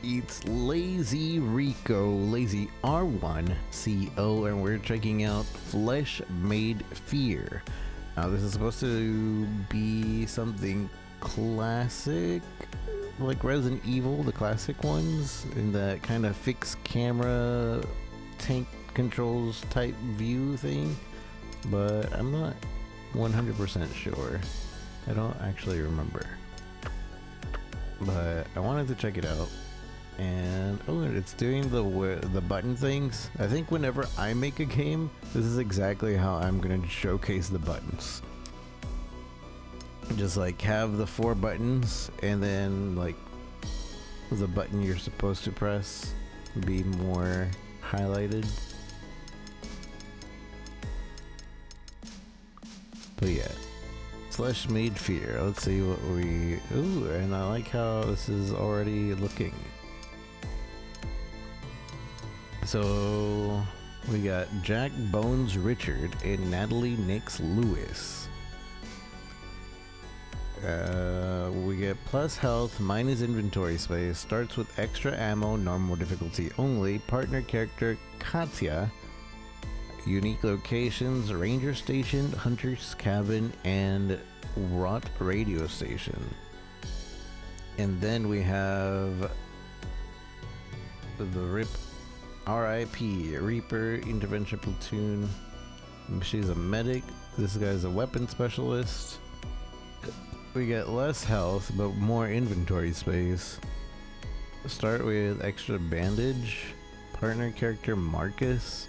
It's Lazy Rico, Lazy R1CO, and we're checking out Flesh Made Fear. Now, this is supposed to be something classic, like Resident Evil, the classic ones, in that kind of fixed camera, tank controls type view thing, but I'm not 100% sure. I don't actually remember. But I wanted to check it out. And oh, it's doing the button things. I think whenever I make a game, this is exactly how I'm gonna showcase the buttons. Just like have the 4 buttons, and then like the button you're supposed to press be more highlighted. But yeah, Flesh Made Fear. Let's see what we... Ooh, and I like how this is already looking. So we got Jack Bones Richard and Natalie Nix Lewis. We get plus health, minus inventory space, starts with extra ammo, normal difficulty only, partner character Katya, unique locations, ranger station, hunter's cabin, and rot radio station. And then we have the RIP, Reaper Intervention Platoon. She's a medic. This guy's a weapon specialist. We get less health, but more inventory space. Start with extra bandage. Partner character Marcus.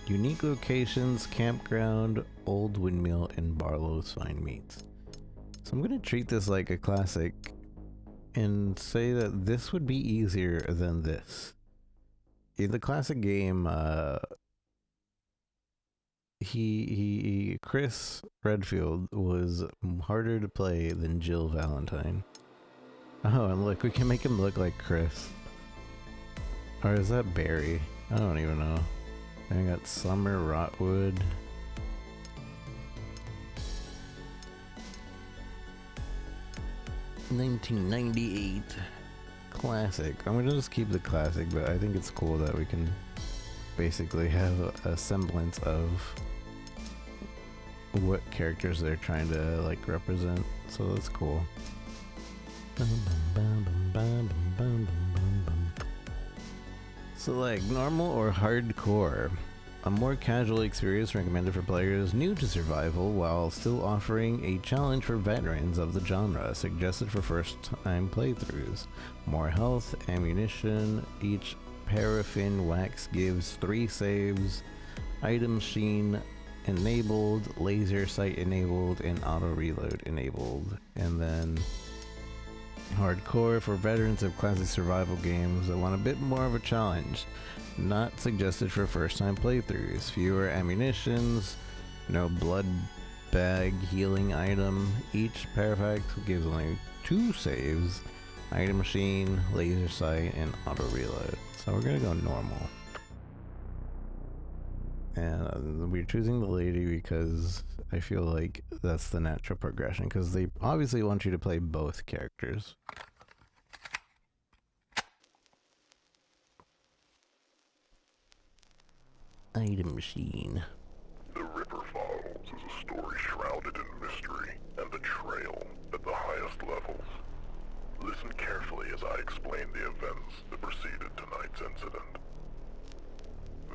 Unique locations, campground, old windmill, and Barlow's Fine Meats. So I'm gonna treat this like a classic and say that this would be easier than this. In the classic game, Chris Redfield was harder to play than Jill Valentine. Oh, and look, we can make him look like Chris. Or is that Barry? I don't even know. I got Summer Rotwood. $1998 classic. I'm gonna just keep the classic, but I think it's cool that we can basically have a semblance of what characters they're trying to like represent. So that's cool. Select normal or hardcore. A more casual experience recommended for players new to survival while still offering a challenge for veterans of the genre, suggested for first-time playthroughs. More health, ammunition, each paraffin wax gives 3 saves, item machine enabled, laser sight enabled, and auto reload enabled. And then hardcore for veterans of classic survival games that want a bit more of a challenge. Not suggested for first-time playthroughs. Fewer ammunitions, no blood bag healing item. Each parafax gives only 2 saves, item machine, laser sight, and auto reload. So we're gonna go normal. And we're choosing the lady because I feel like that's the natural progression, because they obviously want you to play both characters. Item machine. The Ripper Files is a story shrouded in mystery and betrayal at the highest levels. Listen carefully as I explain the events that preceded tonight's incident.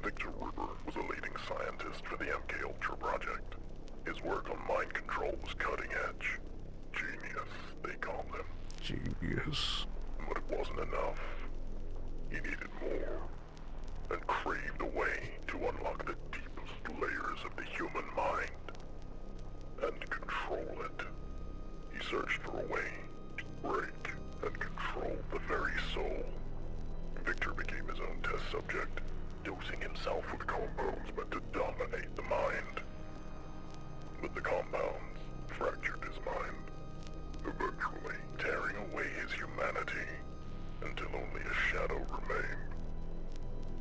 Victor Ripper was a leading scientist for the MKUltra project. His work on mind control was cutting edge. Genius, they called him. Genius. But it wasn't enough. He needed more, and craved a way to unlock the deepest layers of the human mind and control it. He searched for a way to break and control the very soul. Victor became his own test subject, dosing himself with compounds meant to dominate the mind. But the compounds fractured his mind, eventually tearing away his humanity until only a shadow remained.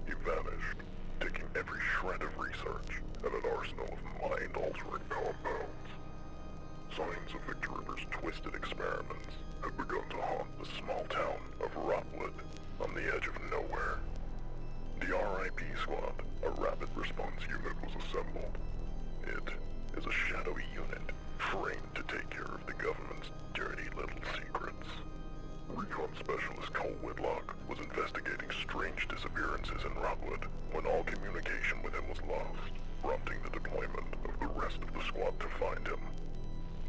He vanished, taking every shred of research and an arsenal of mind-altering compounds. Signs of Victor Ripper's twisted experiments had begun to haunt the small town of Rotwood on the Specialist Cole Whitlock was investigating strange disappearances in Rockwood when all communication with him was lost, prompting the deployment of the rest of the squad to find him.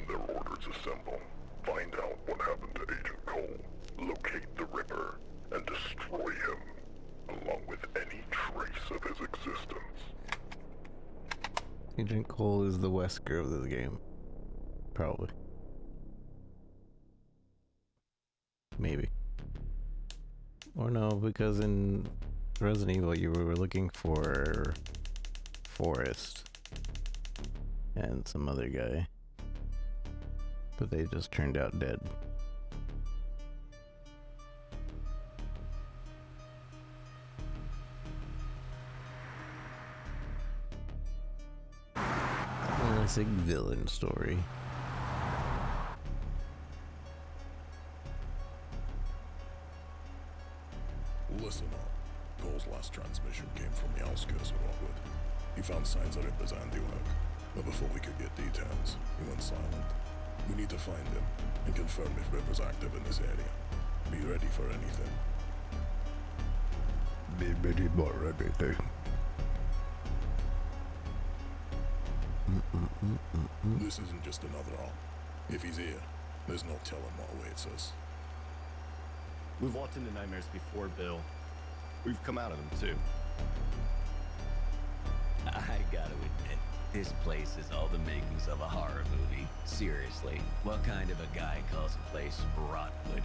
Their orders are simple. Find out what happened to Agent Cole, locate the Ripper, and destroy him, along with any trace of his existence. Agent Cole is the Wesker of this game. Probably. Maybe. Or no, because in Resident Evil you were looking for Forrest and some other guy. But they just turned out dead. Classic villain story. Listen up. Cole's last transmission came from the outskirts of Rockwood. He found signs of Ripper's handiwork, but before we could get details, he went silent. We need to find him and confirm if Ripper's active in this area. Be ready for anything. Be ready for anything. This isn't just another op. If he's here, there's no telling what awaits us. We've walked into nightmares before, Bill. We've come out of them, too. I gotta admit, this place is all the makings of a horror movie. Seriously, what kind of a guy calls a place Rotwood?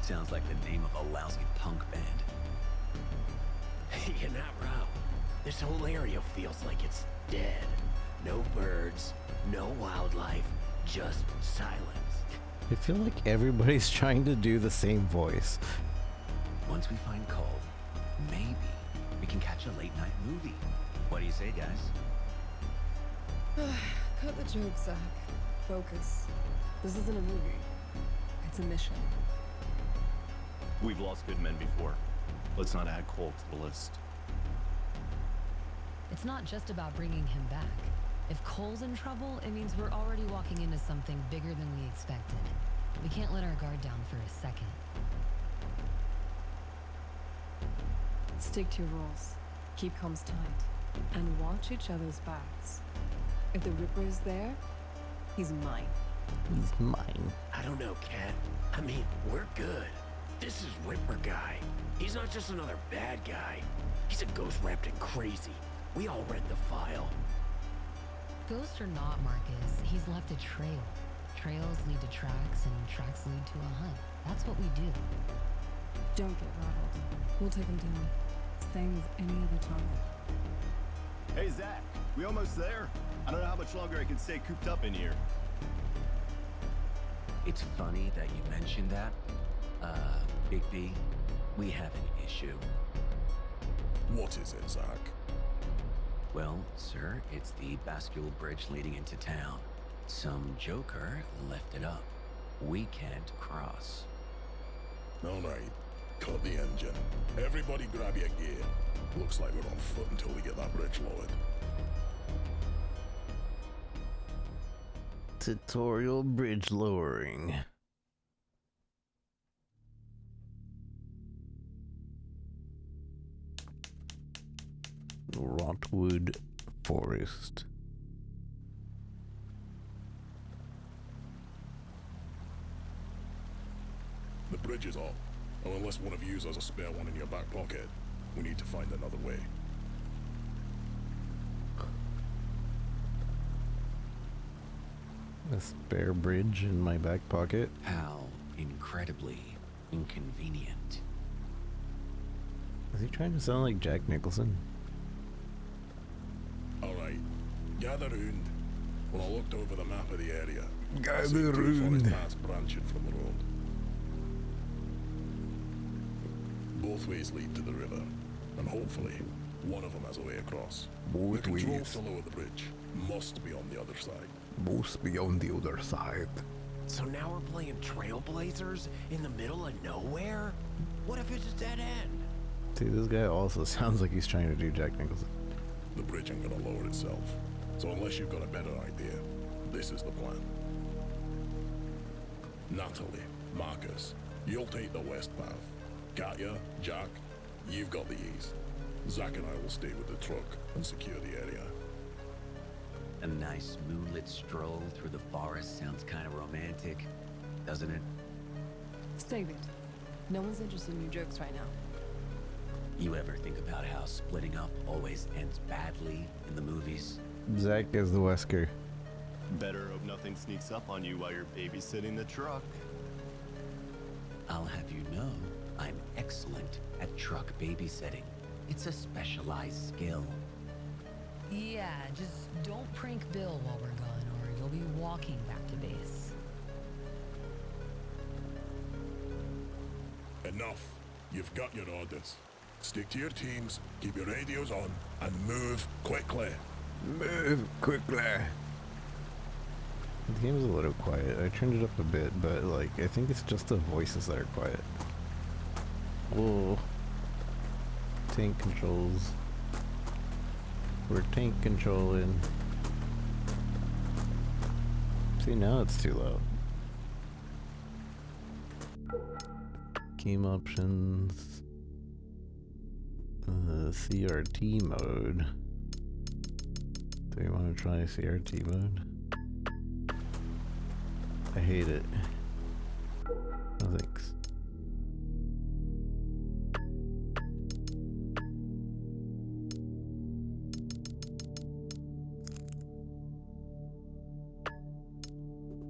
Sounds like the name of a lousy punk band. You're not wrong. This whole area feels like it's dead. No birds, no wildlife, just silence. I feel like everybody's trying to do the same voice. Once we find Cole, maybe we can catch a late night movie. What do you say, guys? Cut the joke, Zach. Focus. This isn't a movie. It's a mission. We've lost good men before. Let's not add Cole to the list. It's not just about bringing him back. If Cole's in trouble, it means we're already walking into something bigger than we expected. We can't let our guard down for a second. Stick to your roles. Keep comms tight. And watch each other's backs. If the Ripper is there, he's mine. He's mine. I don't know, Kat. I mean, we're good. This is Ripper guy. He's not just another bad guy. He's a ghost wrapped in crazy. We all read the file. Ghost or not, Marcus, he's left a trail. Trails lead to tracks, and tracks lead to a hunt. That's what we do. Don't get rattled. We'll take him down. Same with any other target. Hey, Zach, we almost there? I don't know how much longer I can stay cooped up in here. It's funny that you mentioned that. Big B, we have an issue. What is it, Zach? Well, sir, it's the Bascule Bridge leading into town. Some joker left it up. We can't cross. All right. Cut the engine. Everybody grab your gear. Looks like we're on foot until we get that bridge lowered. Tutorial bridge lowering. Rotwood Forest. The bridge is up. Oh, unless one of you has a spare one in your back pocket, we need to find another way. A spare bridge in my back pocket. How incredibly inconvenient. Is he trying to sound like Jack Nicholson? Alright, gather round. When I looked over the map of the area, I see Gather two forest round. paths branching from the road. Both ways lead to the river, and hopefully, one of them has a way across. Both the controls ways. to lower the bridge must be on the other side. Must be on the other side. So now we're playing Trailblazers in the middle of nowhere? What if it's a dead end? See, this guy also sounds like he's trying to do Jack Nicholson. The bridge ain't gonna lower itself. So unless you've got a better idea, this is the plan. Natalie, Marcus, you'll take the west path. Katya, Jack, you've got the ease. Zack and I will stay with the truck and secure the area. A nice moonlit stroll through the forest sounds kind of romantic, doesn't it? Save it. No one's interested in your jokes right now. You ever think about how splitting up always ends badly in the movies? Zach is the Wesker. Better hope nothing sneaks up on you while you're babysitting the truck. I'll have you know, I'm excellent at truck babysitting. It's a specialized skill. Yeah, just don't prank Bill while we're gone, or you'll be walking back to base. Enough. You've got your orders. Stick to your teams, keep your radios on, and move quickly. Move quickly. The game's a little quiet. I turned it up a bit, but like I think it's just the voices that are quiet. Whoa. Tank controls. We're tank controlling. See, now it's too loud. Game options. CRT mode. Do we want to try CRT mode? I hate it. No thanks.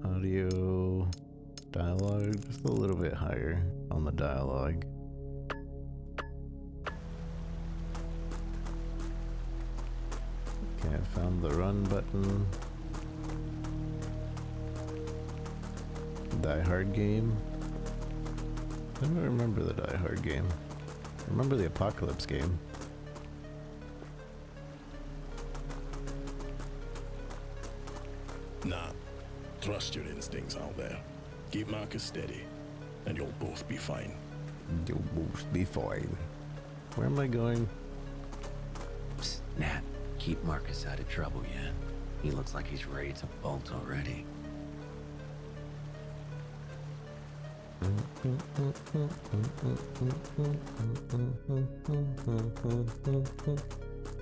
Audio, dialogue, just a little bit higher on the dialogue. Okay, I found the run button. Die Hard game. I don't remember the Die Hard game. I remember the Apocalypse game. Nah. Trust your instincts out there. Keep Marcus steady, and you'll both be fine. You'll both be fine. Where am I going? Psst, Nat, keep Marcus out of trouble, yeah? He looks like he's ready to bolt already.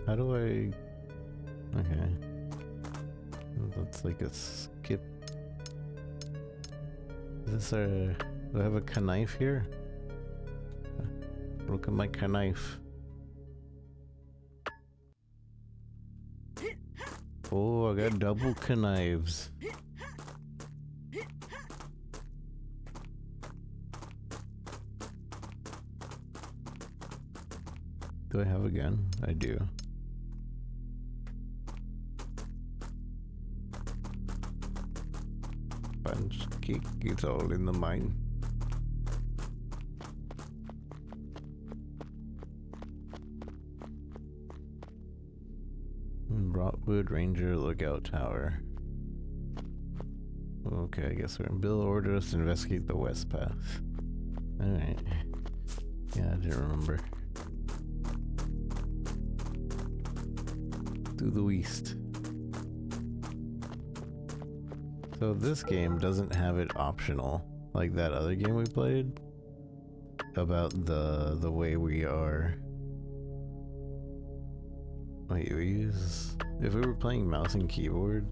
How do I... Okay. That's like a skip. Is this a... Do I have a knife here? Look at my knife. Oh, I got double knives. Do I have a gun? I do. Punch, kick, it's all in the mind. Broadwood Ranger Lookout Tower. Okay, I guess we're in. Bill ordered us to investigate the West Path. Alright. Yeah, I didn't remember. To the east. So this game doesn't have it optional like that other game we played about the way we are. Wait, we use, if we were playing mouse and keyboard,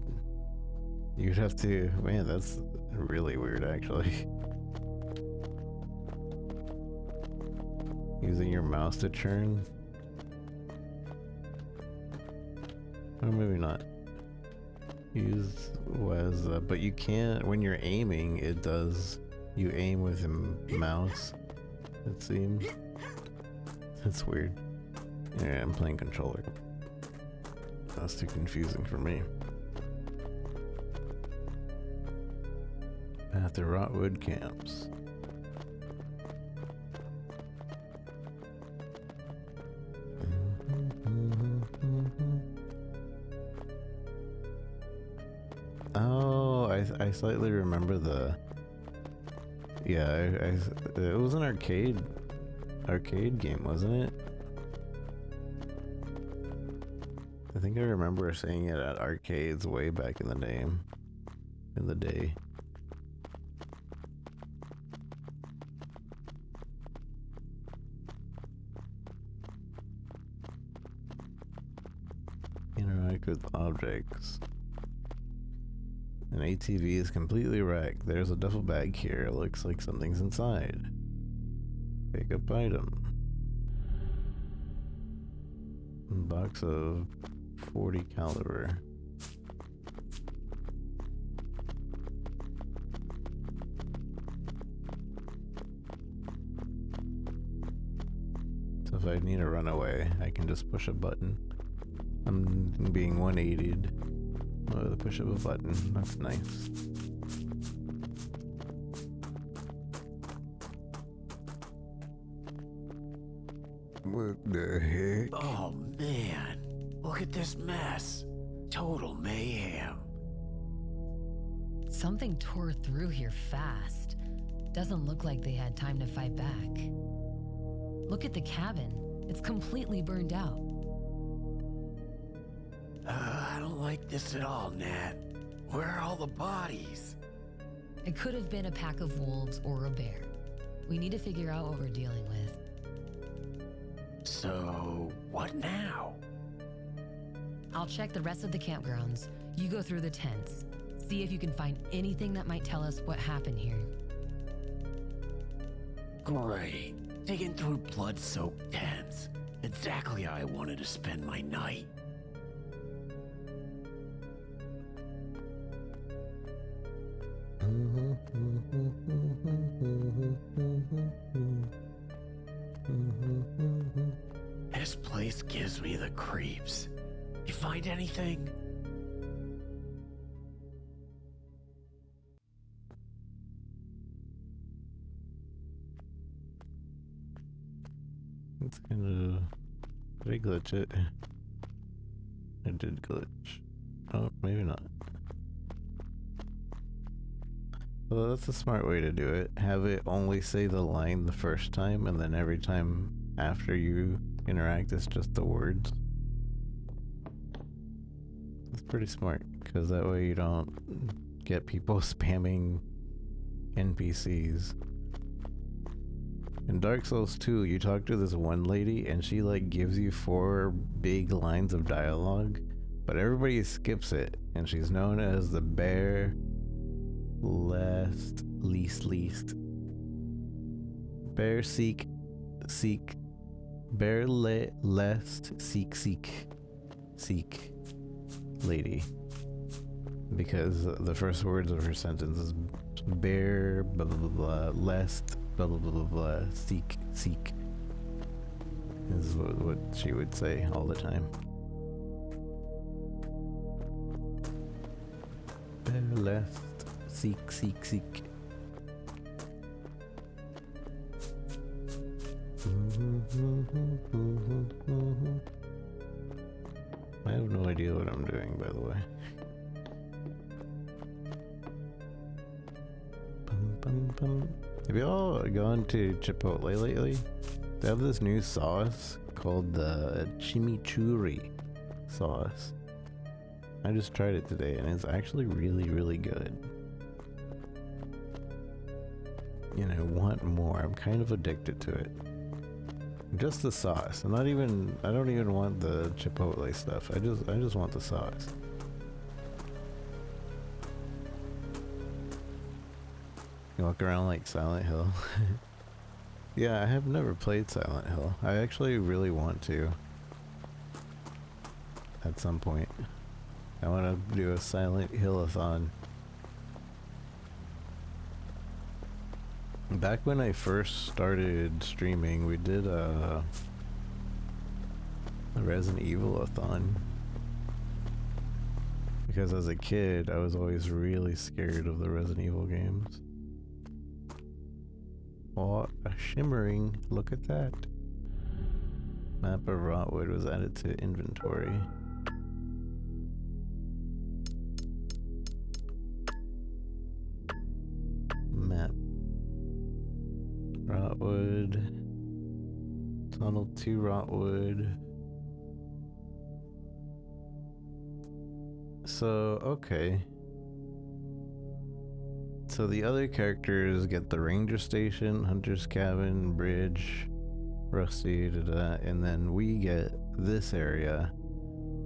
you'd have to, man, that's really weird actually. Using your mouse to churn. Or maybe not. Use was, but you can't, when you're aiming, it does, you aim with a mouse, it seems. That's weird. Yeah, I'm playing controller. That's too confusing for me. At the Rotwood Camps. Oh, I slightly remember the... Yeah, it was an arcade game, wasn't it? I think I remember seeing it at arcades way back in the day. work with objects. An ATV is completely wrecked. There's a duffel bag here. Looks like something's inside. Pick up item. Box of 40 caliber. So if I need to run away, I can just push a button. I'm being 180'd with the push of a button. That's nice. What the heck? Oh man, look at this mess. Total mayhem. Something tore through here fast. Doesn't look like they had time to fight back. Look at the cabin. It's completely burned out. I don't like this at all, Nat. Where are all the bodies? It could have been a pack of wolves or a bear. We need to figure out what we're dealing with. So, what now? I'll check the rest of the campgrounds. You go through the tents. See if you can find anything that might tell us what happened here. Great. Digging through blood-soaked tents. Exactly how I wanted to spend my night. This place gives me the creeps. You find anything? It's kind of... Did I glitch it? I did glitch. Oh, maybe not. Well, that's a smart way to do it. Have it only say the line the first time, and then every time after you interact, it's just the words. It's pretty smart, because that way you don't get people spamming NPCs. In Dark Souls 2, you talk to this one lady, and she like gives you 4 big lines of dialogue, but everybody skips it, and she's known as the bear least bear seek bear lest seek lady, because the first words of her sentence is bear blah blah blah, blah lest blah blah blah blah seek is what she would say all the time. Bear lest seek. I have no idea what I'm doing, by the way. Have y'all gone to Chipotle lately? They have this new sauce called the chimichurri sauce. I just tried it today and it's actually really, really good. You know, want more. I'm kind of addicted to it. Just the sauce. I don't even want the Chipotle stuff. I just want the sauce. You walk around like Silent Hill. Yeah, I have never played Silent Hill. I actually really want to. At some point. I want to do a Silent Hill-a-thon. Back when I first started streaming, we did a Resident Evil-a-thon. Because as a kid, I was always really scared of the Resident Evil games. What a shimmering, look at that. Map of Rotwood was added to inventory. Map. Rotwood. Tunnel to Rotwood. So, okay. So the other characters get the ranger station, hunter's cabin, bridge, rusty, and then we get this area,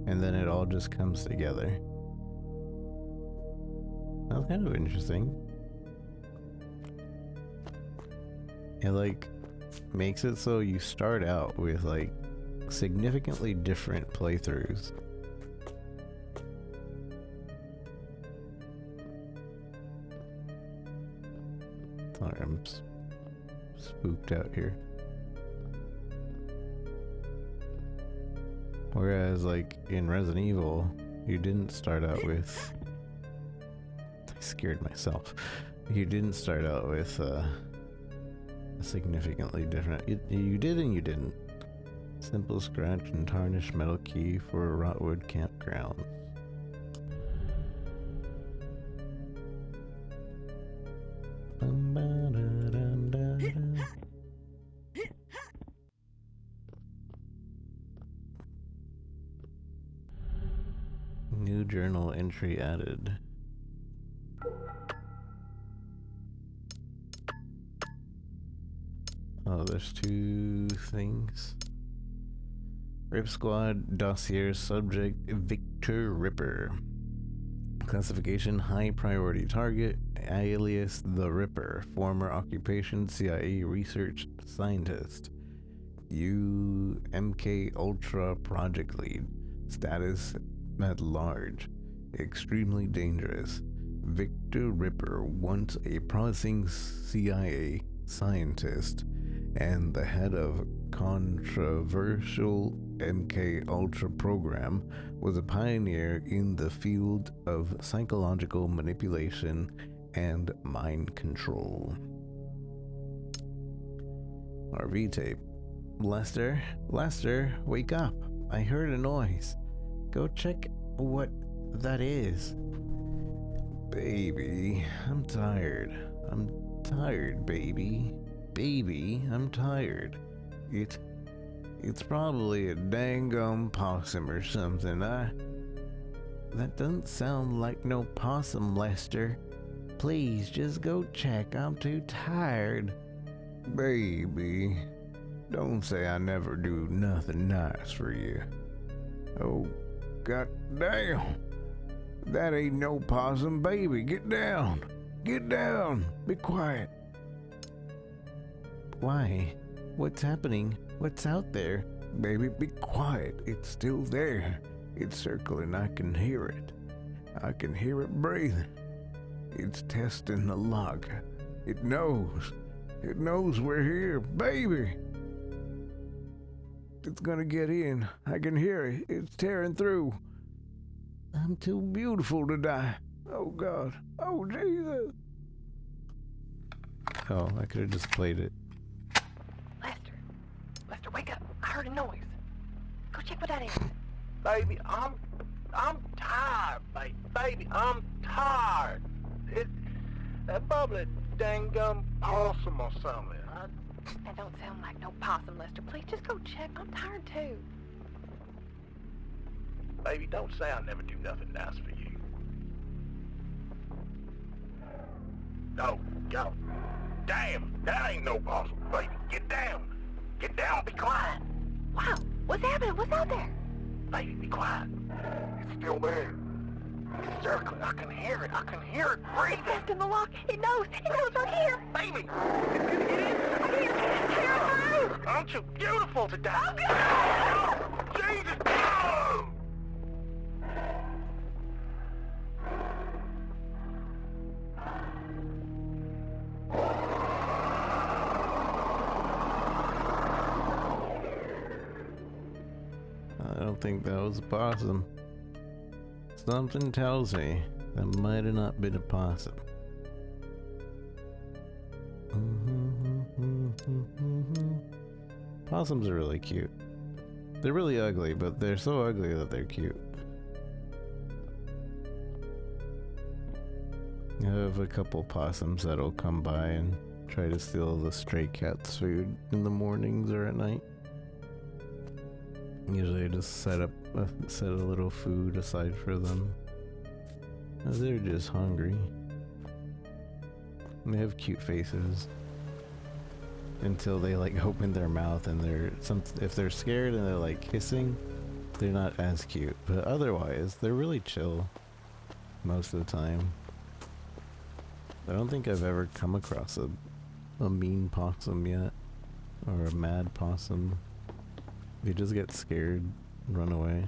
and then it all just comes together. That's kind of interesting. It like makes it so you start out with like significantly different playthroughs. Sorry, I'm spooked out here. Whereas like in Resident Evil, you didn't start out with... I scared myself. You didn't start out with significantly different. You did and you didn't. Simple scratch and tarnished metal key for Rotwood Campground. New journal entry added. Oh, there's two things. Rip Squad dossier subject Victor Ripper. Classification high priority target, alias The Ripper, former occupation CIA research scientist. MK Ultra project lead. Status at large. Extremely dangerous. Victor Ripper, once a promising CIA scientist and the head of controversial MK Ultra program, was a pioneer in the field of psychological manipulation and mind control. RV tape. Lester, wake up. I heard a noise. Go check what that is. Baby, I'm tired. I'm tired, baby. Baby, I'm tired. It's probably a dang-gum possum or something. That doesn't sound like no possum, Lester. Please, just go check. I'm too tired. Baby, don't say I never do nothing nice for you. Oh, god damn. That ain't no possum, baby. Get down. Get down. Be quiet. Why? What's happening? What's out there? Baby, be quiet. It's still there. It's circling. I can hear it. I can hear it breathing. It's testing the lock. It knows. It knows we're here. Baby! It's gonna get in. I can hear it. It's tearing through. I'm too beautiful to die. Oh, God. Oh, Jesus. Oh, I could have just played it. Lester, wake up. I heard a noise. Go check what that is. Baby, I'm tired, baby. I'm tired. It's that bubbly dang gum possum or something. That don't sound like no possum, Lester. Please just go check. I'm tired too. Baby, don't say I never do nothing nice for you. No, go. Damn, that ain't no possum, baby. Get down. Get down, be quiet. Wow, what's happening? What's out there? Baby, be quiet. It's still there. It's circling. I can hear it. I can hear it breathing. It's testing the lock. It knows. It knows right here. Baby, it's gonna get in. I hear it. Tear it through. Aren't you beautiful today? Jesus, no! I don't think that was a possum. Something tells me that might have not been a possum. Possums are really cute. They're really ugly, but they're so ugly that they're cute. I have a couple possums that'll come by and try to steal the stray cat's food in the mornings or at night. Usually I just set a little food aside for them. They're just hungry. And they have cute faces. Until they like open their mouth and if they're scared and they're like hissing, They're not as cute, but otherwise, they're really chill most of the time. I don't think I've ever come across a mean possum yet, or a mad possum. They just get scared, run away.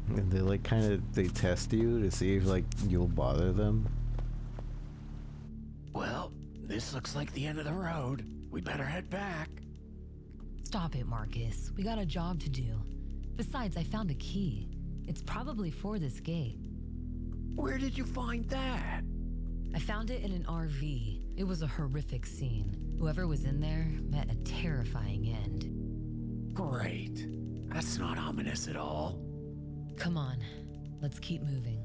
And they like they test you to see if like you'll bother them. Well, this looks like the end of the road. We better head back. Stop it, Marcus. We got a job to do. Besides, I found a key. It's probably for this gate. Where did you find that? I found it in an RV. It was a horrific scene. Whoever was in there met a terrifying end. Great. That's not ominous at all. Come on, let's keep moving.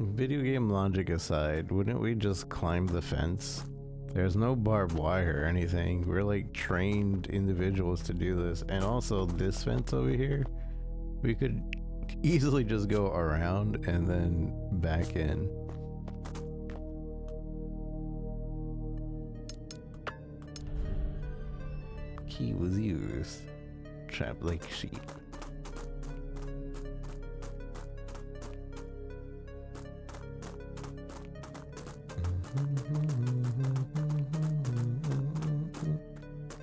Video game logic aside, wouldn't we just climb the fence? There's no barbed wire or anything. We're like trained individuals to do this. And also this fence over here, we could easily just go around and then back in. Key was used. Trapped like sheep.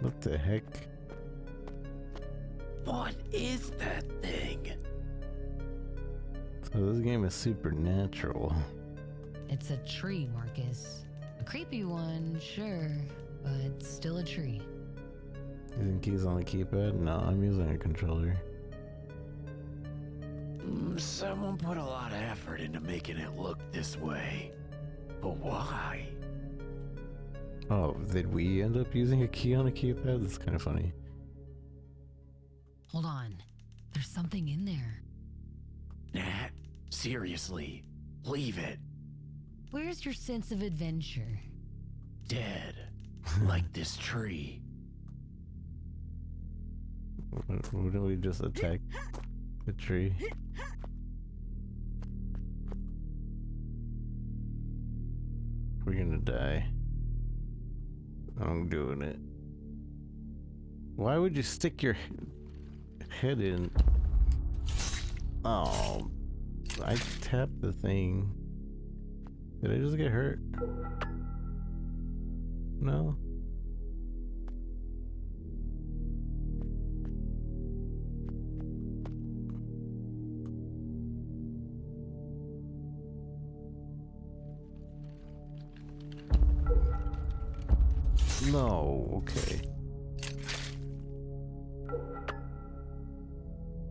What the heck? What is that thing? So this game is supernatural. It's a tree, Marcus. A creepy one, sure, but still a tree. Using keys on the keypad? No, I'm using a controller. Someone put a lot of effort into making it look this way. But why? Oh, did we end up using a key on a keypad? That's kind of funny. Hold on. There's something in there. Nat, seriously, leave it. Where's your sense of adventure? Dead. Like this tree. Wouldn't we just attack the tree? We're gonna die. I'm doing it. Why would you stick your head in? Oh, I tapped the thing. Did I just get hurt? No. No, okay.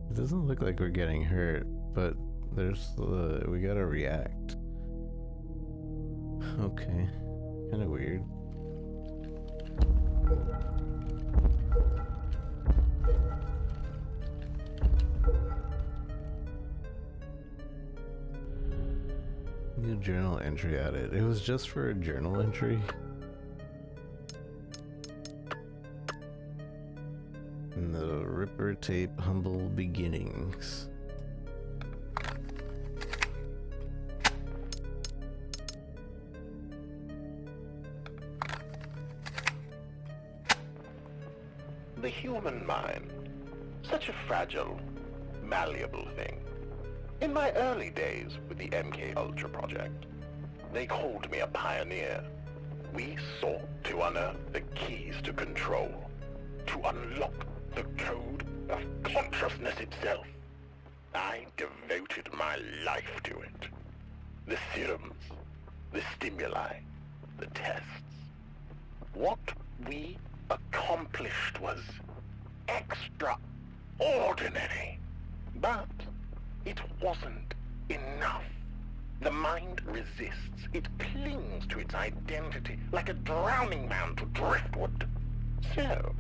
It doesn't look like we're getting hurt, but there's we gotta react. Okay, kind of weird. New journal entry added. It was just for a journal entry. The Ripper Tape Humble Beginnings. The human mind, such a fragile, malleable thing. In my early days with the MK Ultra project, they called me a pioneer. We sought to unearth the keys to control, to unlock the code of consciousness itself. I devoted my life to it. The serums, the stimuli, the tests. What we accomplished was extraordinary. But it wasn't enough. The mind resists. It clings to its identity like a drowning man to driftwood. So,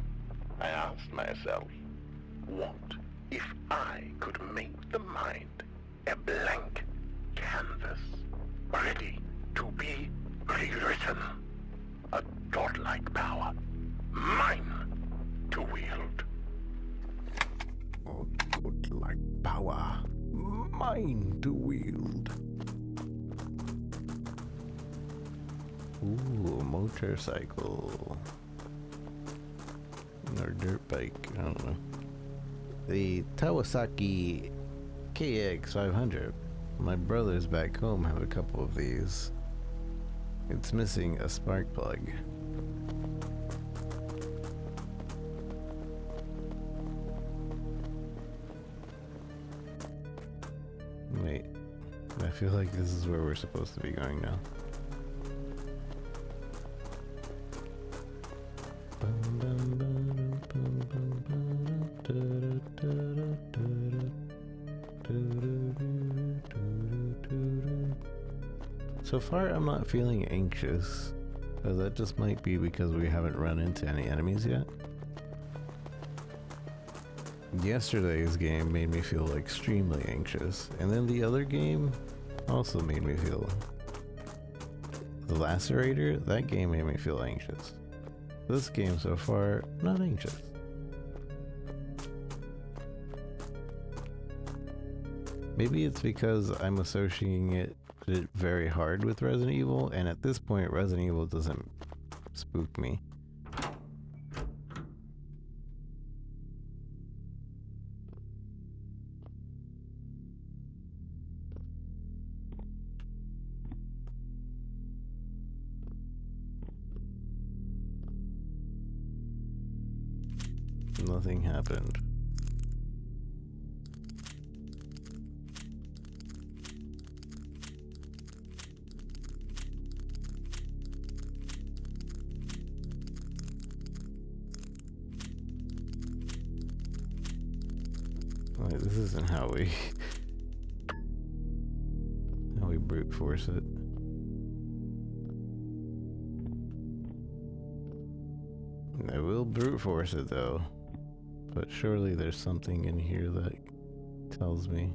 I asked myself, what if I could make the mind a blank canvas, ready to be rewritten? A godlike power, mine to wield. Oh, godlike power, mine to wield. Ooh, a motorcycle. Or dirt bike, I don't know. The Kawasaki KX500. My brothers back home have a couple of these. It's missing a spark plug. Wait, I feel like this is where we're supposed to be going now. So far, I'm not feeling anxious. That just might be because we haven't run into any enemies yet. Yesterday's game made me feel extremely anxious, and then the other game also made me feel... The Lacerator, that game made me feel anxious. This game so far, not anxious. Maybe it's because I'm associating it very hard with Resident Evil, and at this point Resident Evil doesn't spook me. Nothing happened. Wait, this isn't how we brute force it. I will brute force it though, but surely there's something in here that tells me.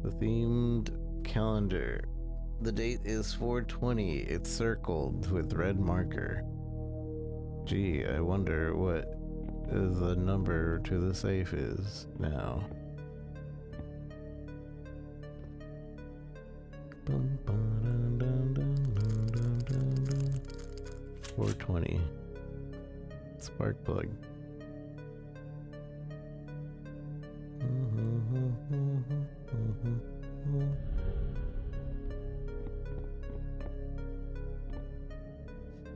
The themed calendar. The date is 4/20. It's circled with red marker. Gee, I wonder what the number to the safe is now. 420. Spark plug.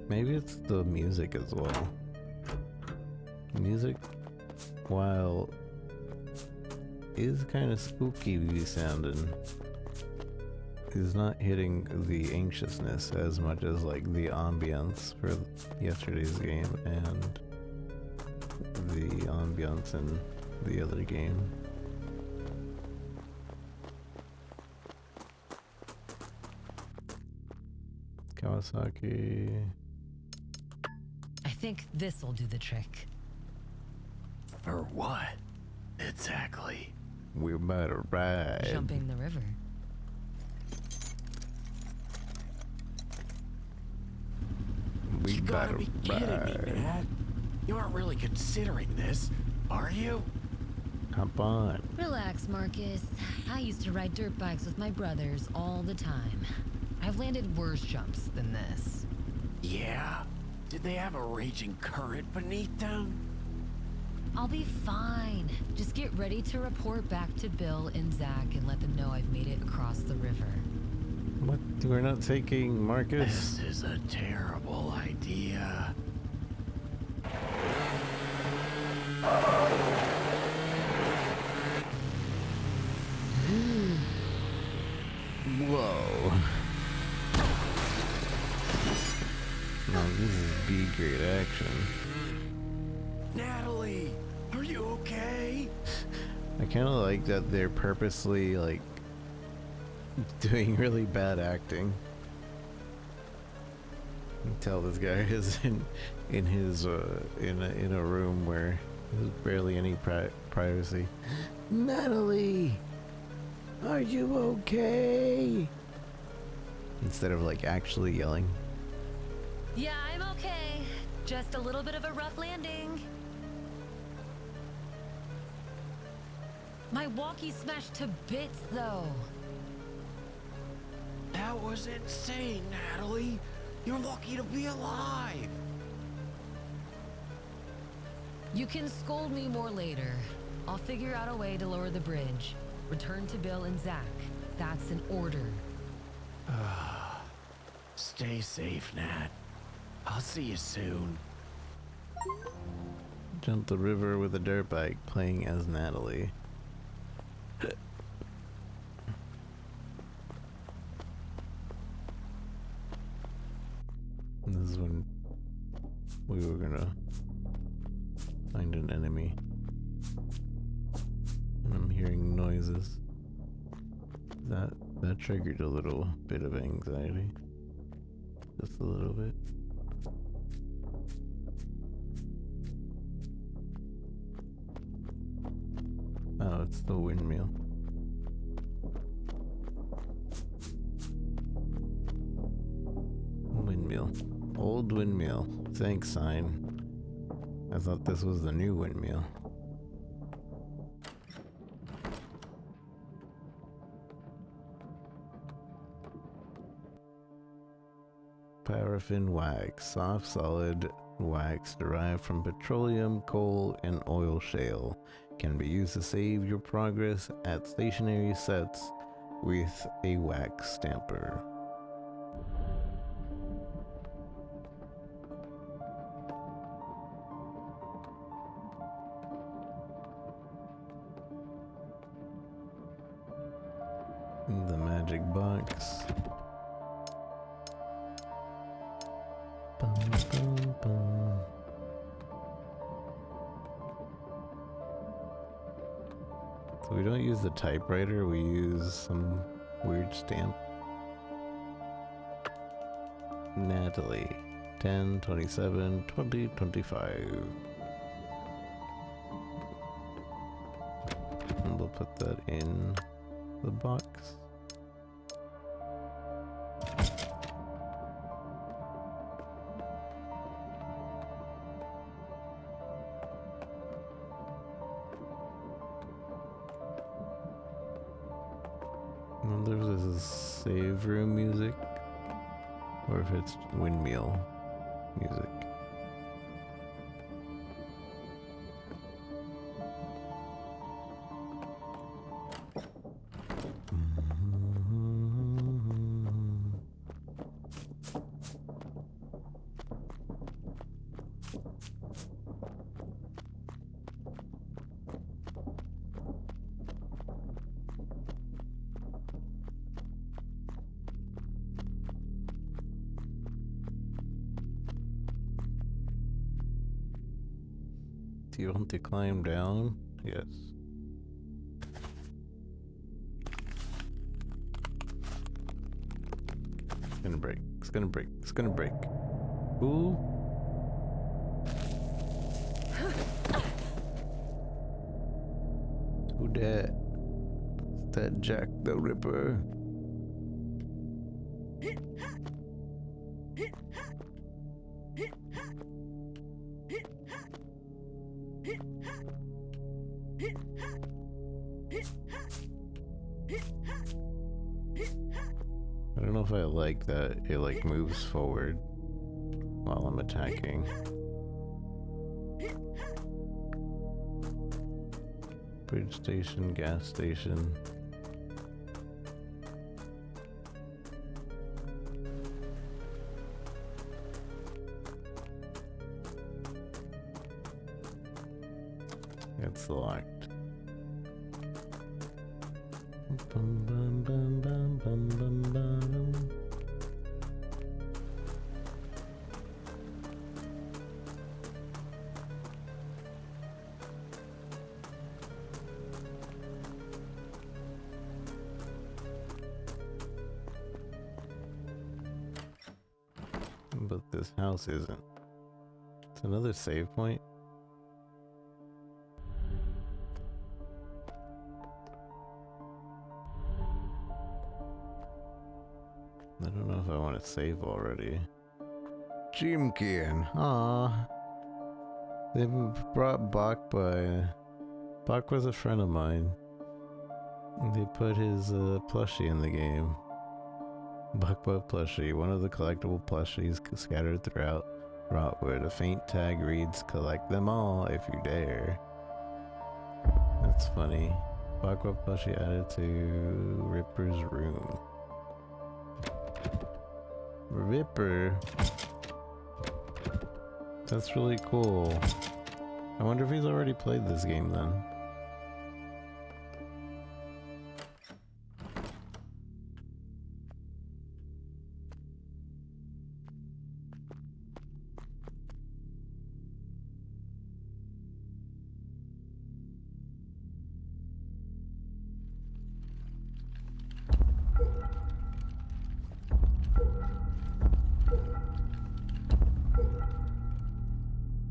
Maybe it's the music as well. Music, while is kind of spooky sounding, is not hitting the anxiousness as much as like the ambience for yesterday's game and the ambience in the other game. Kawasaki. I think this'll do the trick. For what? Exactly. We're about to ride. Jumping the river. We You about gotta to be kidding ride. me, man. You aren't really considering this, are you? Hop on. Relax, Marcus. I used to ride dirt bikes with my brothers all the time. I've landed worse jumps than this. Yeah? Did they have a raging current beneath them? I'll be fine. Just get ready to report back to Bill and Zach and let them know I've made it across the river. What? We're not taking Marcus? This is a terrible idea. Whoa. No, this is B-grade action. Natalie, are you okay? I kind of like that they're purposely, like, doing really bad acting. You can tell this guy is in his in a room where there's barely any privacy. Natalie, are you okay? Instead of like actually yelling. Yeah, I'm okay. Just a little bit of a rough landing. My walkie smashed to bits, though. That was insane, Natalie. You're lucky to be alive. You can scold me more later. I'll figure out a way to lower the bridge. Return to Bill and Zach. That's an order. Stay safe, Nat. I'll see you soon. Jump the river with a dirt bike, playing as Natalie. This is when we were gonna find an enemy. And I'm hearing noises. That triggered a little bit of anxiety. Just a little bit. Oh, it's the windmill. Windmill. Old windmill. Thanks sign. I thought this was the new windmill. Paraffin wax. Soft, solid wax derived from petroleum, coal, and oil shale. Can be used to save your progress at stationary sets with a wax stamper. The magic box. Bum, bum, bum. So we don't use the typewriter, we use some weird stamp. Natalie, 10, 27, 20, 25. And we'll put that in the box. I wonder if this is save room music or if it's windmill music. Do you want to climb down? Yes. It's gonna break. It's gonna break. It's gonna break. Ooh. Who that? It's that Jack the Ripper. I don't know if I like that it like moves forward while I'm attacking. Bridge station, gas station. It's locked. Bum, bum, bum, bum, bum, bum, bum. But this house isn't. It's another save point. I don't know if I want to save already. Jimkin, ah, they brought Bach by. Bach was a friend of mine. They put his plushie in the game. Buckbutt plushie, one of the collectible plushies scattered throughout Rotwood. A faint tag reads, "Collect them all if you dare." That's funny. Buckbutt plushie added to Ripper's room. Ripper. That's really cool. I wonder if he's already played this game then.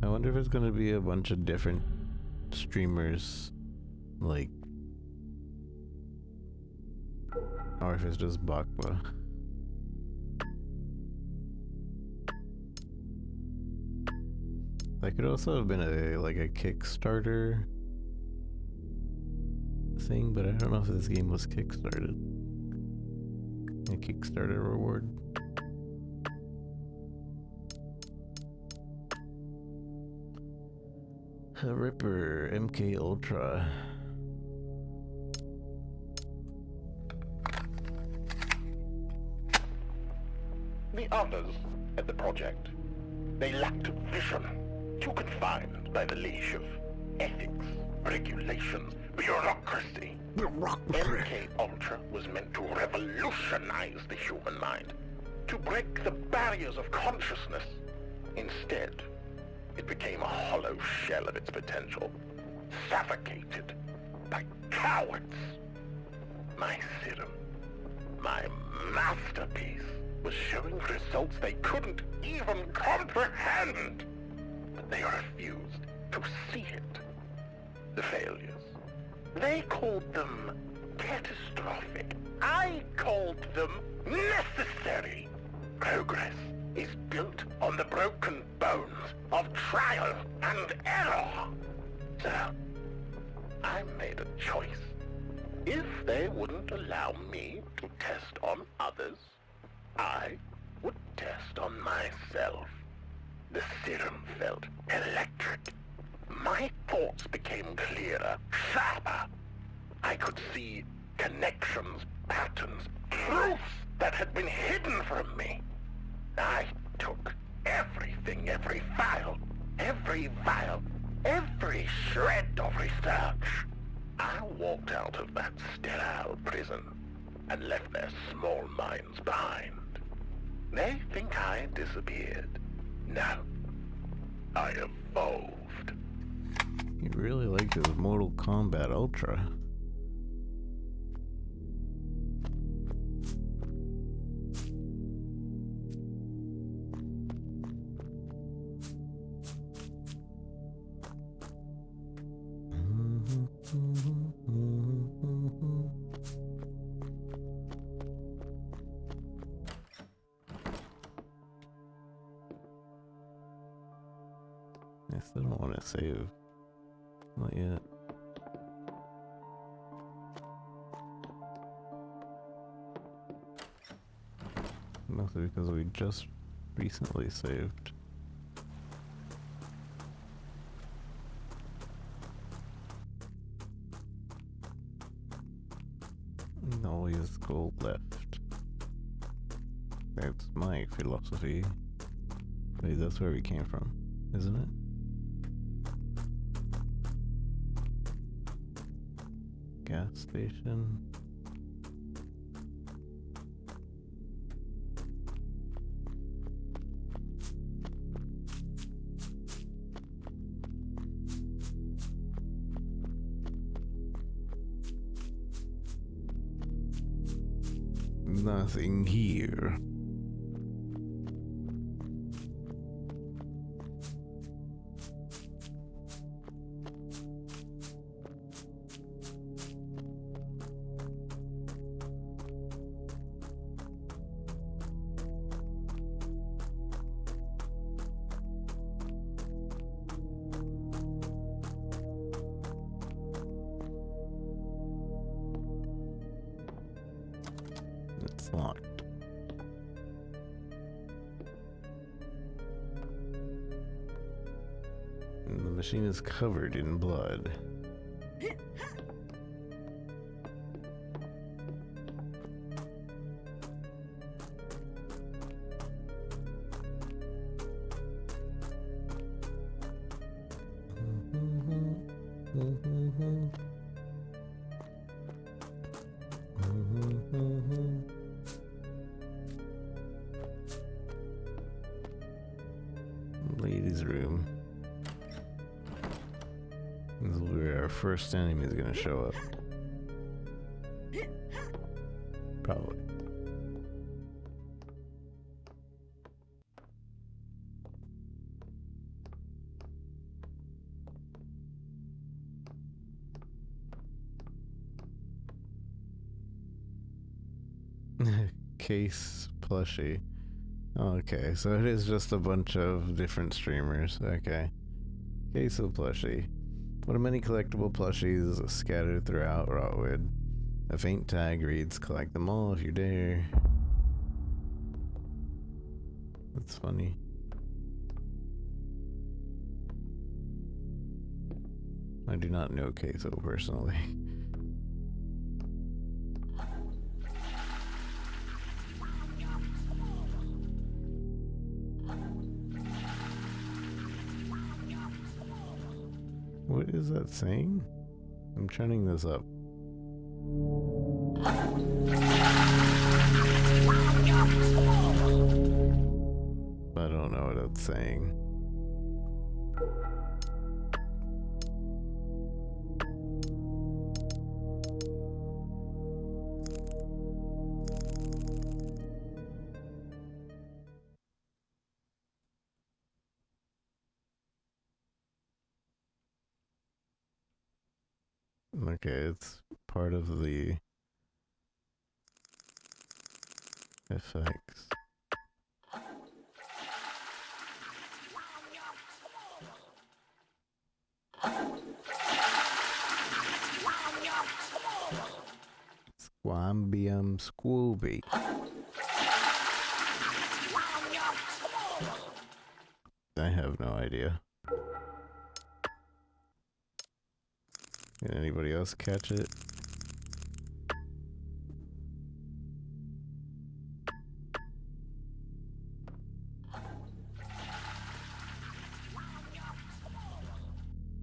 I wonder if it's gonna be a bunch of different streamers, like, or if it's just Bakwa. That could also have been a Kickstarter thing, but I don't know if this game was kickstarted. A Kickstarter reward. Ripper MK Ultra. The others at the project, they lacked vision, too confined by the leash of ethics, regulations, bureaucracy. MK Ultra was meant to revolutionize the human mind, to break the barriers of consciousness. Instead, it became a hollow shell of its potential, suffocated by cowards. My serum, my masterpiece, was showing results they couldn't even comprehend. But they refused to see it. The failures. They called them catastrophic. I called them necessary. Progress is built on the broken bones of trial and error. So, I made a choice. If they wouldn't allow me to test on others, I would test on myself. The serum felt electric. My thoughts became clearer, sharper. I could see connections, patterns, truths that had been hidden from me. I took everything, every vial, every shred of research. I walked out of that sterile prison and left their small minds behind. They think I disappeared. No, I evolved. You really like this Mortal Kombat Ultra. I still don't want to save. Not yet. Mostly because we just recently saved. And always gold left. That's my philosophy. Wait, that's where we came from, isn't it? Gas station. Nothing here. It's locked. Machine is covered in blood. Ladies' room. This is where our first enemy is gonna show up. Probably. Case plushie. Okay, so it is just a bunch of different streamers. Okay. Case of plushie. One of many collectible plushies scattered throughout Rotwood. A faint tag reads, collect them all if you dare. That's funny. I do not know Queso personally. What is that saying? I'm turning this up. I don't know what it's saying. Okay, it's part of the effects. Squambium Scooby. I have no idea. Can anybody else catch it?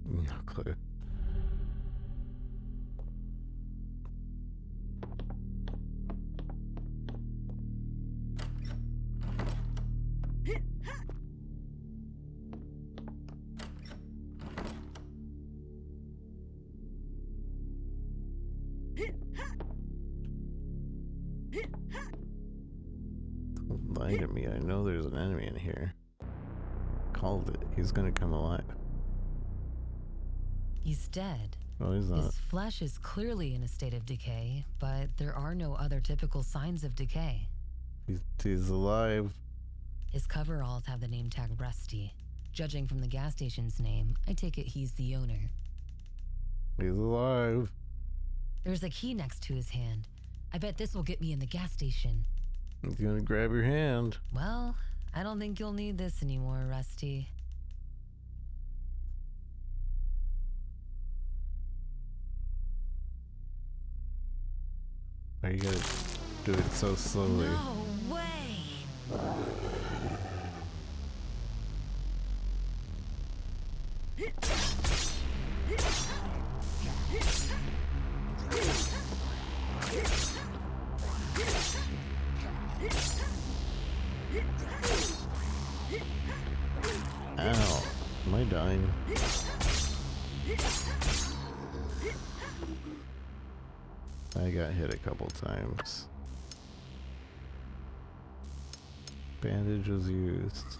No clue. Don't lie to me. I know there's an enemy in here. Called it. He's gonna come alive. He's dead. Oh, he's not. His flesh is clearly in a state of decay, but there are no other typical signs of decay. He's alive. His coveralls have the name tag Rusty. Judging from the gas station's name, I take it he's the owner. He's alive. There's a key next to his hand. I bet this will get me in the gas station. He's gonna grab your hand. Well, I don't think you'll need this anymore, Rusty. Why you gotta do it so slowly? No way! Ow. Am I dying? I got hit a couple times. Bandage was used.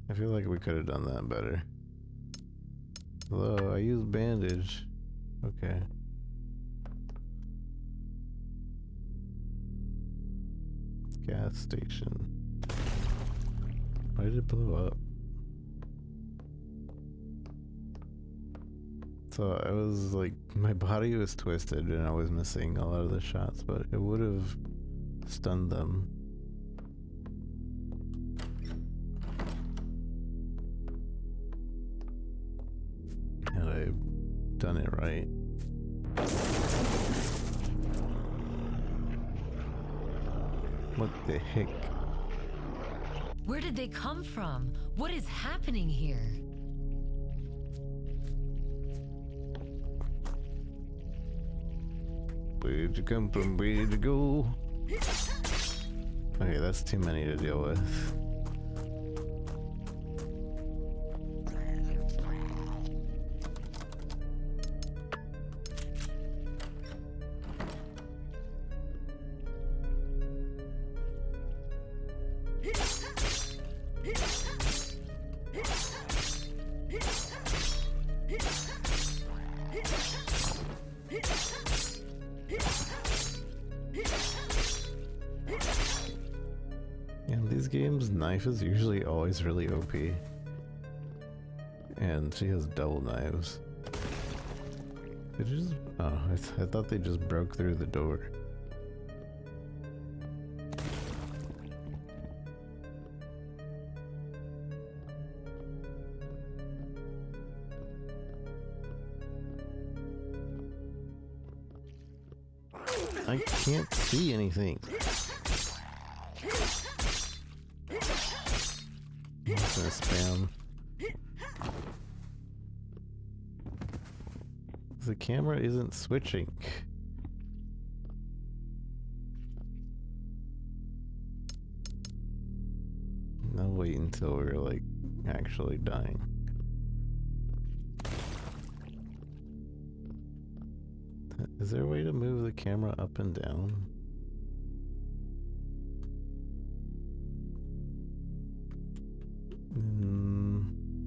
I feel like we could have done that better. Hello, I used bandage. Okay. Gas station. Why did it blow up? So I was like, my body was twisted and I was missing a lot of the shots, but it would have stunned them. Had I done it right. What the heck? Where did they come from? What is happening here? Where'd you come from? Where'd you go? Okay, that's too many to deal with. Yeah, in these games, Knife is usually always really OP. And she has double knives. Did you just... Oh, I thought they just broke through the door. I can't see anything. I'm just gonna spam. The camera isn't switching. I'll wait until we're like actually dying. Is there a way to move the camera up and down?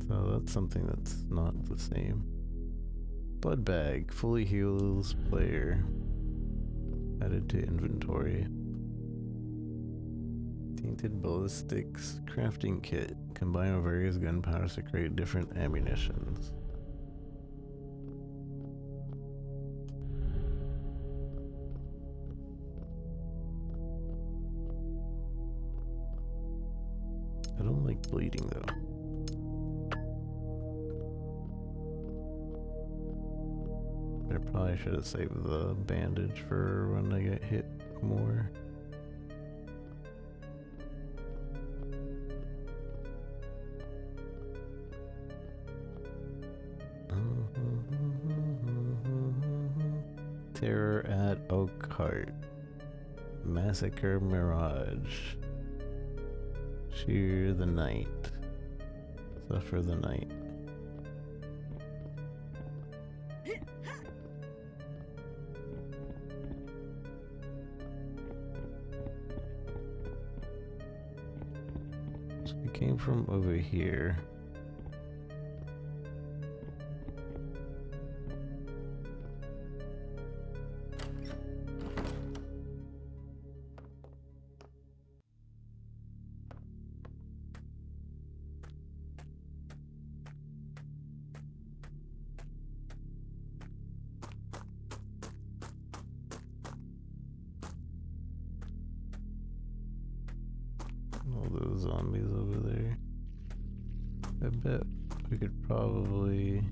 So that's something that's not the same. Blood bag, fully heals player. Added to inventory. Tainted ballistics, crafting kit. Combine with various gunpowders to create different ammunitions. I don't like bleeding though. I probably should have saved the bandage for when I get hit more. Terror at Oakheart. Massacre Mirage. Shear the night. Suffer the night. So we came from over here. All those zombies over there. I bet we could probably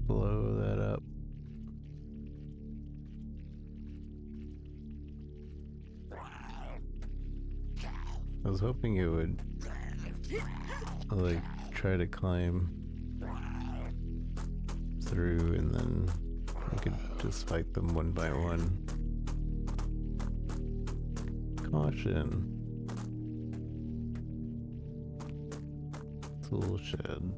blow that up. I was hoping it would like try to climb through and then we could just fight them one by one. Caution. Tool shed.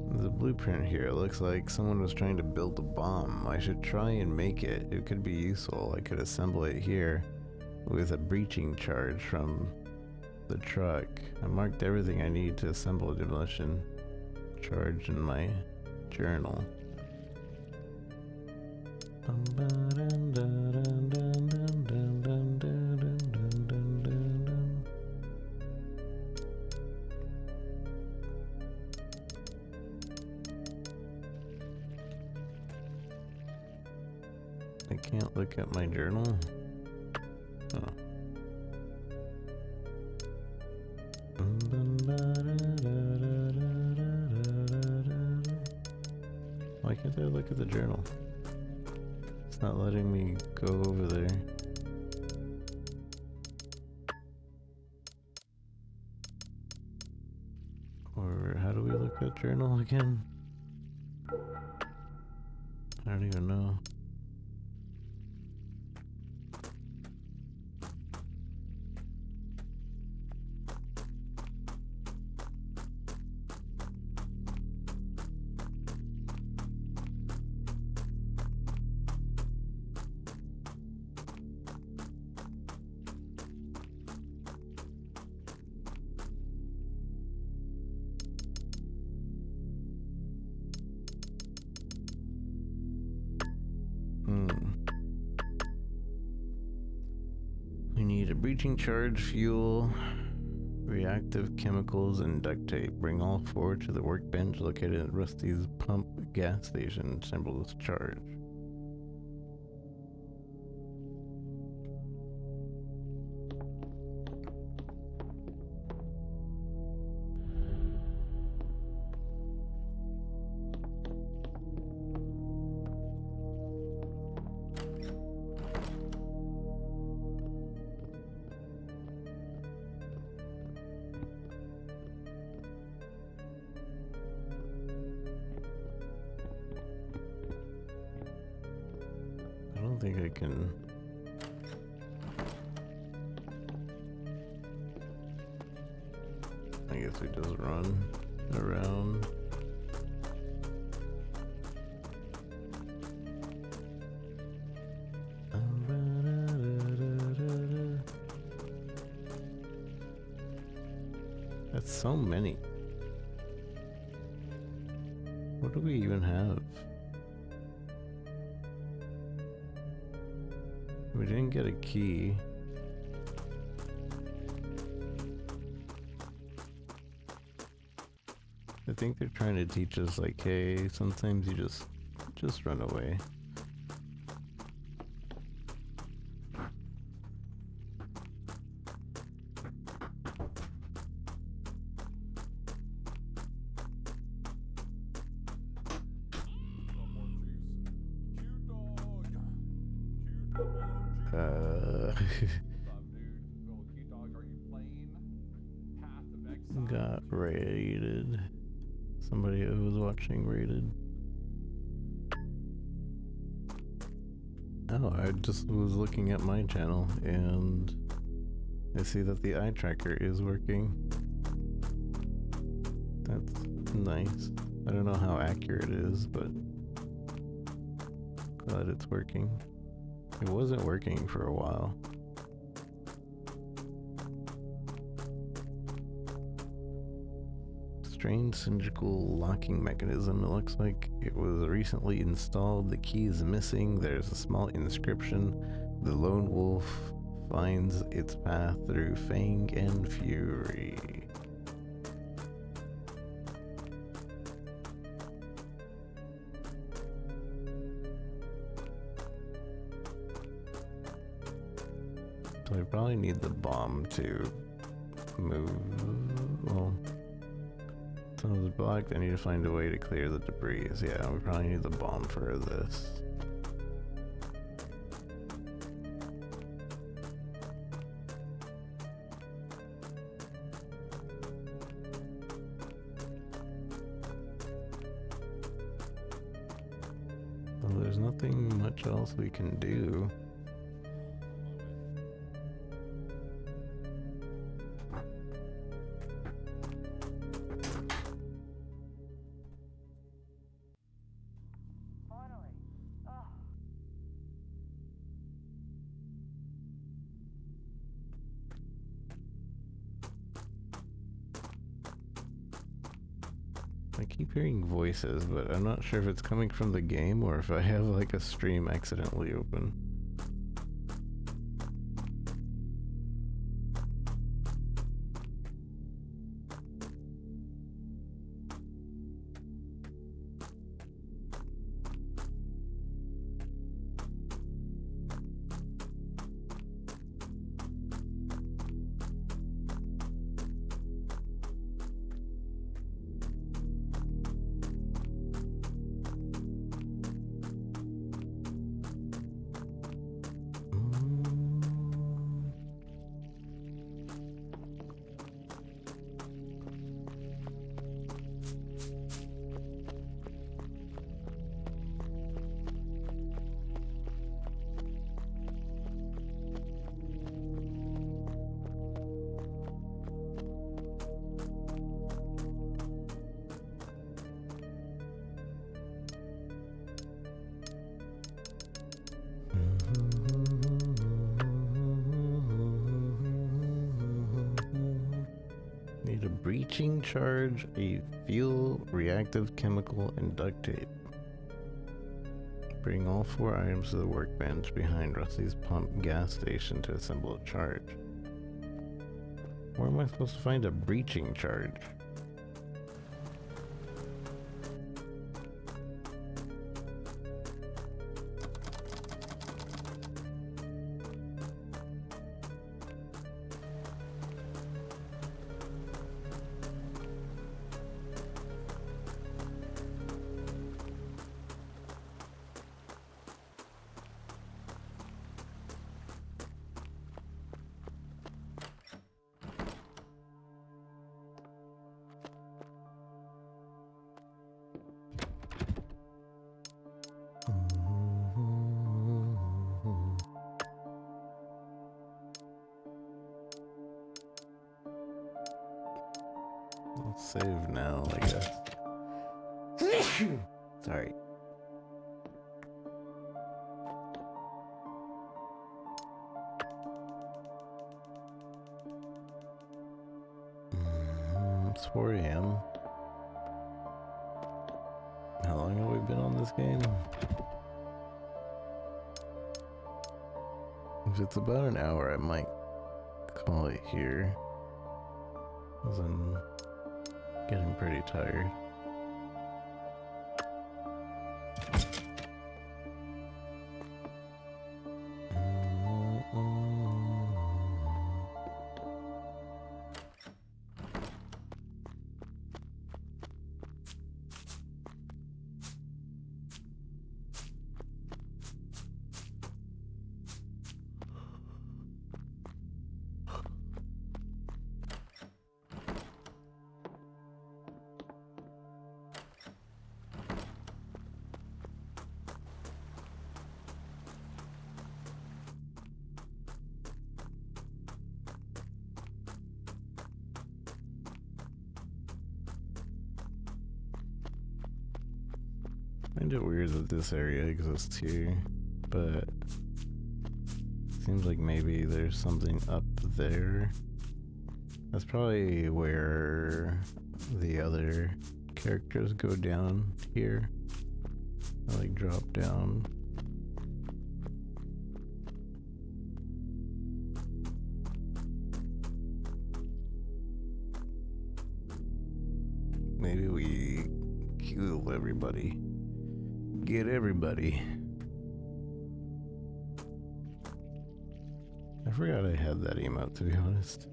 There's a blueprint here. It looks like someone was trying to build a bomb. I should try and make it. It could be useful. I could assemble it here with a breaching charge from the truck. I marked everything I need to assemble a demolition charge in my journal. I can't look at my journal. Oh. Why can't I look at the journal? It's not letting me go over there. Or how do we look at journal again? I don't even know. We need a breaching charge, fuel, reactive chemicals, and duct tape. Bring all four to the workbench located at Rusty's pump gas station. Assemble this charge. I don't think I can. I guess we just run around. That's so many. What do we even have? We didn't get a key. I think they're trying to teach us, like, hey, sometimes you just run away. Got raided. Somebody who was watching raided. Oh, I just was looking at my channel and I see that the eye tracker is working. That's nice. I don't know how accurate it is, but glad it's working. It wasn't working for a while. Strange cylindrical locking mechanism. It looks like it was recently installed. The key is missing. There's a small inscription. The lone wolf finds its path through Fang and Fury. So I probably need the bomb to move. Well, tunnel is blocked. I need to find a way to clear the debris. Yeah, we probably need the bomb for this. Well, there's nothing much else we can do. I keep hearing voices, but I'm not sure if it's coming from the game or if I have like a stream accidentally open. Need a breaching charge, a fuel, reactive chemical, and duct tape. Bring all 4 items to the workbench behind Rusty's pump gas station to assemble a charge. Where am I supposed to find a breaching charge? I'll save now, I guess. Sorry. It's 4 AM. How long have we been on this game? If it's about an hour, I might call it here. 'Cause I'm getting pretty tired. I find it weird that this area exists here, but seems like maybe there's something up there. That's probably where the other characters go down here. They like drop down. Maybe we kill everybody. Get everybody. I forgot I had that emote, to be honest.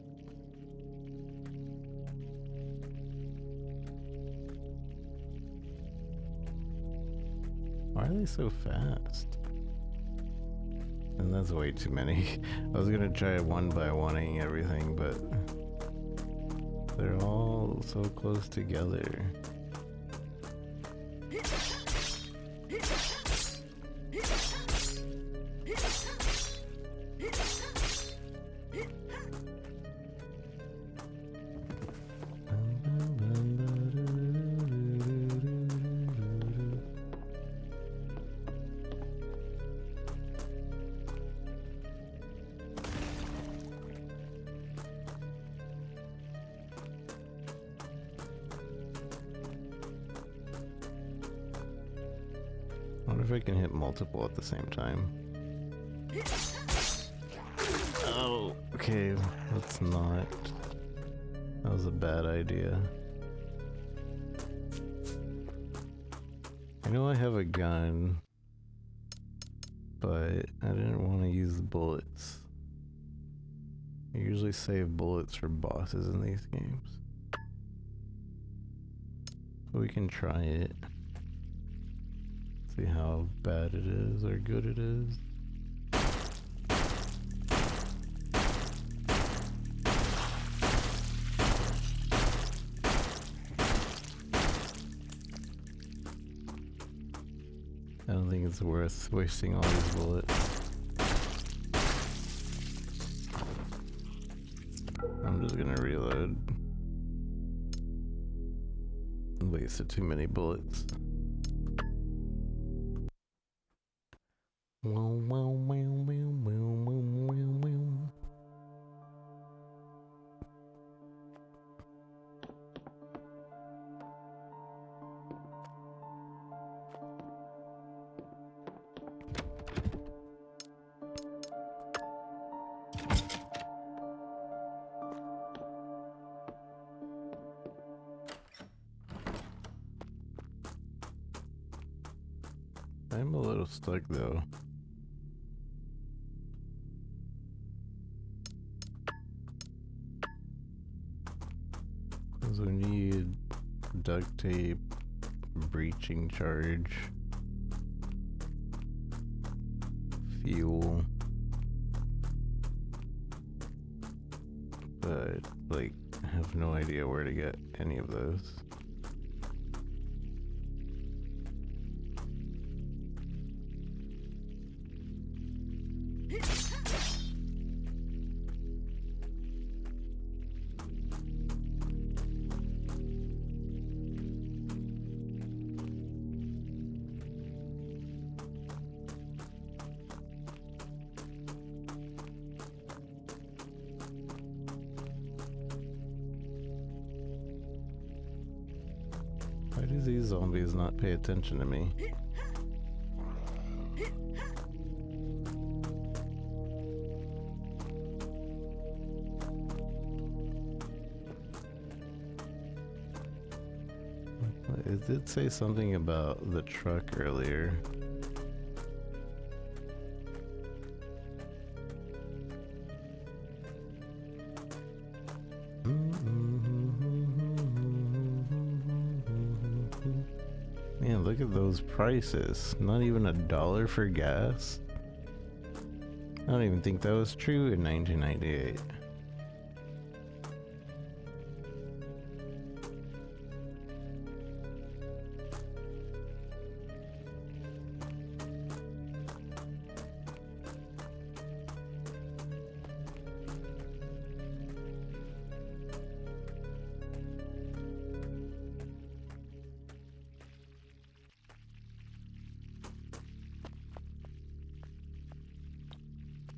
Why are they so fast? And that's way too many. I was gonna try one by one-ing everything, but they're all so close together. wonder if I can hit multiple at the same time. Oh, okay, let's not. That was a bad idea. I know I have a gun, but I didn't want to use the bullets. I usually save bullets for bosses in these games. We can try it. See how bad it is or good it is. I don't think it's worth wasting all these bullets. I'm just gonna reload. Wasted too many bullets. Wow, wow, wow, wow, wow, wow, wow, wow. I'm a little stuck though. Because we need duct tape, breaching charge, fuel. But, like, I have no idea where to get any of those. Why do these zombies not pay attention to me? It did say something about the truck earlier. Man, look at those prices. Not even $1 for gas. I don't even think that was true in 1998.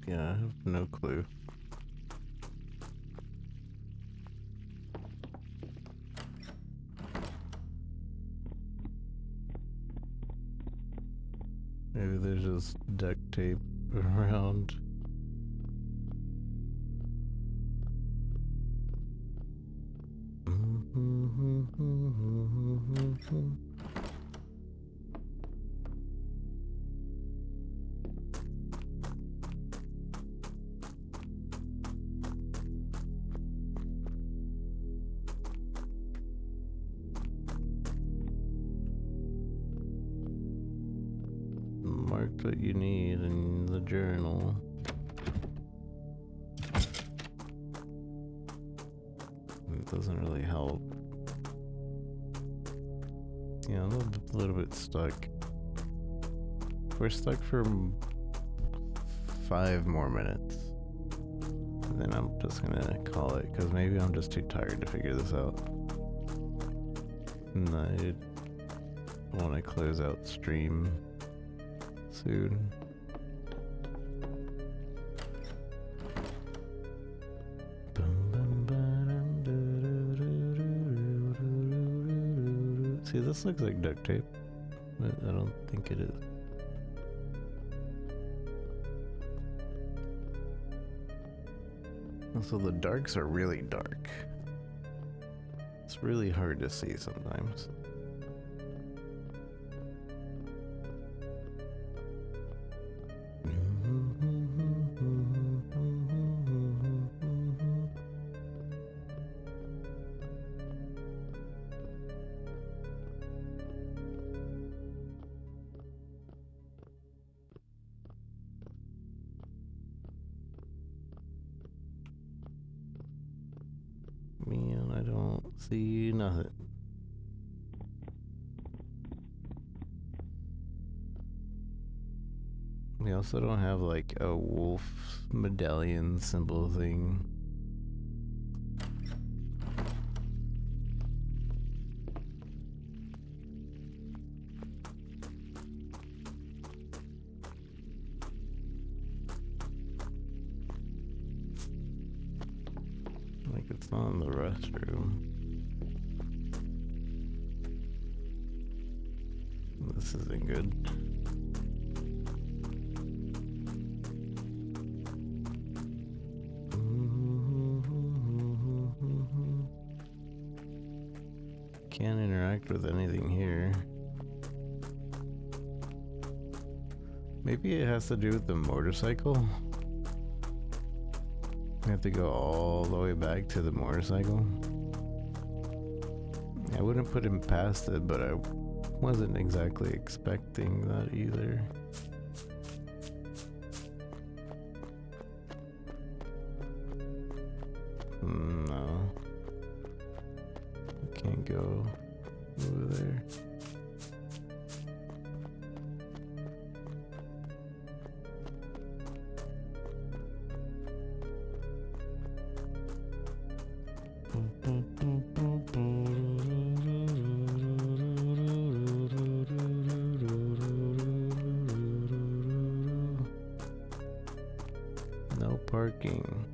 Yeah, I have no clue. Maybe there's just duct tape around. Mark what you need in the journal. It doesn't really help. Yeah, I'm a little bit stuck. We're stuck for 5 more minutes. And then I'm just gonna call it, because maybe I'm just too tired to figure this out. And I want to close out stream soon. See, this looks like duct tape, but I don't think it is. Also, the darks are really dark. It's really hard to see sometimes. Man, I don't see nothing. We also don't have like a wolf medallion symbol thing. Like it's not in the restroom. This isn't good. Can't interact with anything here. Maybe it has to do with the motorcycle. We have to go all the way back to the motorcycle. I wouldn't put him past it, but I wasn't exactly expecting that either. No. Can't go over there. No parking.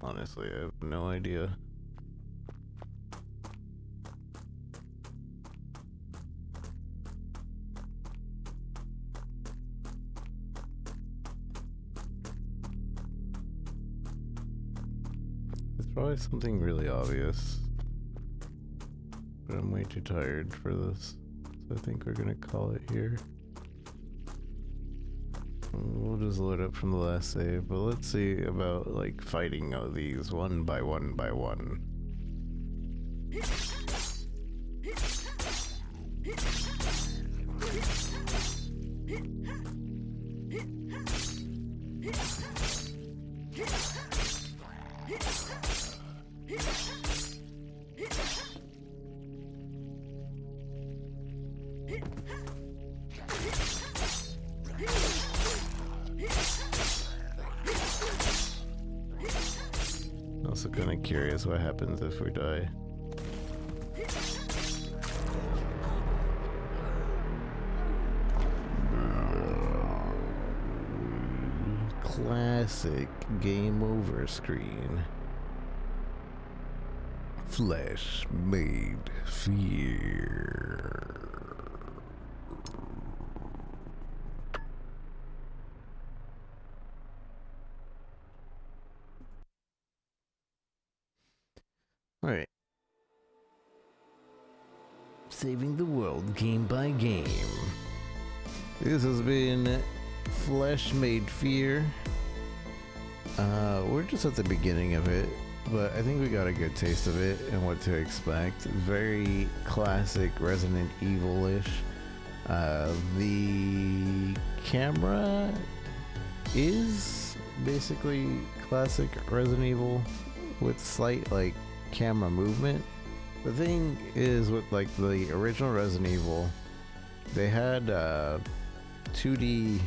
Honestly, I have no idea. It's probably something really obvious, but I'm way too tired for this, so I think we're gonna call it here. We'll just load up from the last save, but let's see about like fighting all these one by one by one. Also kind of curious what happens if we die. Classic game over screen. Flesh made fear. Alright. Saving the world game by game. This has been Flesh Made Fear. We're just at the beginning of it, but I think we got a good taste of it and what to expect. Very classic Resident Evil-ish. The camera is basically classic Resident Evil with slight like camera movement. The thing is with like the original Resident Evil, they had 2D.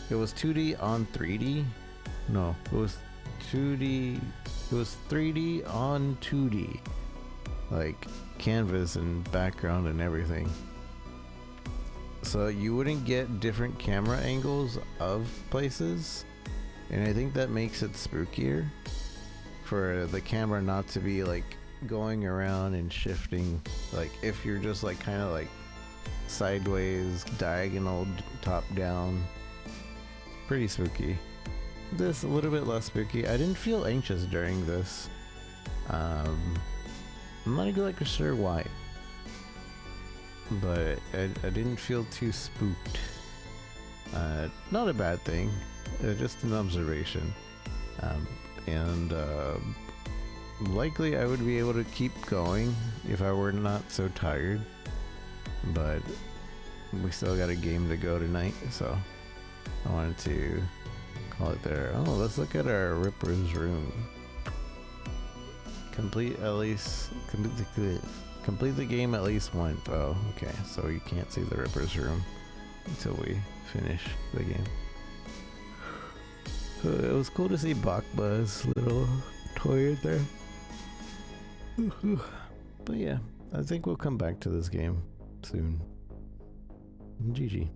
It was 2D on 3D. No, it was 2D. It was 3D on 2D, like canvas and background and everything. so you wouldn't get different camera angles of places, and I think that makes it spookier for the camera not to be like going around and shifting, like if you're just like kind of like sideways, diagonal, top down. Pretty spooky. This a little bit less spooky. I didn't feel anxious during this. I'm not exactly sure why, but I didn't feel too spooked. Not a bad thing, just an observation. And likely I would be able to keep going if I were not so tired, but we still got a game to go tonight, so I wanted to call it there. Oh, let's look at our Ripper's room. Complete the game at least once. Oh, okay, so you can't see the Ripper's room until we finish the game. It was cool to see Bakba's little toy in there. But yeah, I think we'll come back to this game soon. GG.